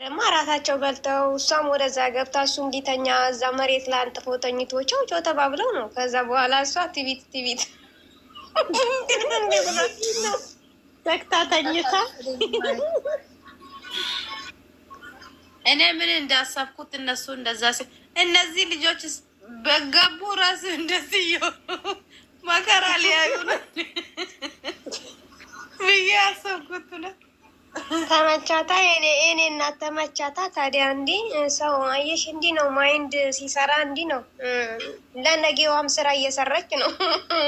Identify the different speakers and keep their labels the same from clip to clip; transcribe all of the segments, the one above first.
Speaker 1: ደግሞ ራሳቸው በልተው እሷም ወደዛ ገብታ እሱ እንዲተኛ እዛ መሬት ላይ አንጥፎ ተኝቶ ቸው ቸው ተባብለው ነው። ከዛ በኋላ እሷ ቲቪት
Speaker 2: ዘግታ ተኝታ
Speaker 3: እኔ ምን እንዳሰብኩት እነሱ እንደዛ እነዚህ ልጆች በገቡ ራሱ እንደዚህ መከራ ሊያዩ ነው ብዬ አሰብኩት ነው።
Speaker 1: ተመቻታ እኔ እናት ተመቻታ። ታዲያ እንዲህ ሰው አየሽ፣ እንዲህ ነው ማይንድ ሲሰራ፣ እንዲህ ነው። ለነገዋም ስራ እየሰራች ነው።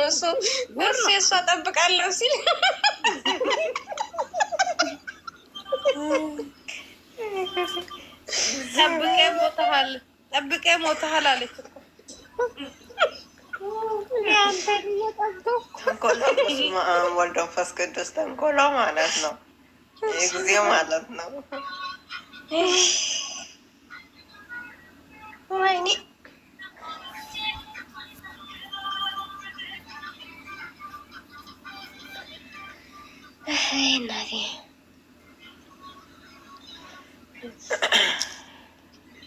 Speaker 1: እሱ የእሷ ጠብቃለሁ ሲል
Speaker 3: ጠብቄ ሞተሃል አለች።
Speaker 4: ወልደ መንፈስ ቅዱስ ተንኮሎ ማለት ነው። ጊዜ ማለት ነው።
Speaker 1: ወይኔ እናቴ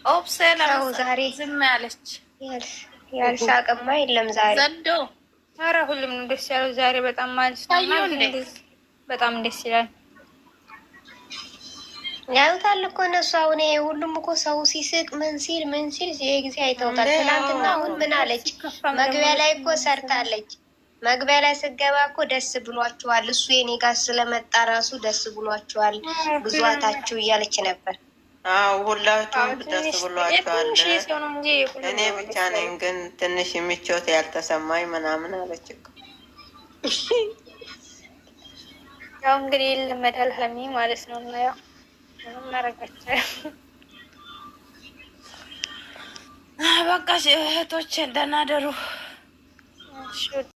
Speaker 3: ኦፕሴላ
Speaker 1: ዛሬ
Speaker 3: ዝም ያለች
Speaker 1: ያልሳቅማ የለም ዛሬ
Speaker 3: ዘንዶ።
Speaker 2: ኧረ ሁሉም ደስ ያለው ዛሬ በጣም ማለት ነው። በጣም ደስ ይላል።
Speaker 1: ያዩታል እኮ እነሱ። አሁን ሁሉም እኮ ሰው ሲስቅ ምን ሲል ጊዜ አይተውታል። ትናንትና አሁን ምን አለች? መግቢያ ላይ እኮ ሰርታለች። መግቢያ ላይ ስገባ እኮ ደስ ብሏቸዋል፣ እሱ የኔ ጋር ስለመጣ ራሱ ደስ ብሏቸዋል፣ ብዙታችሁ እያለች ነበር።
Speaker 4: አዎ ሁላችሁም ደስ ብሏቸዋል። እኔ ብቻ ነኝ ግን ትንሽ ምቾት ያልተሰማኝ ምናምን አለች እኮ።
Speaker 2: ያው እንግዲህ ይለመዳል ሀሚ ማለት ነው። እና ያው እናረጋቸው
Speaker 3: በቃ እህቶች ደህና ደሩ።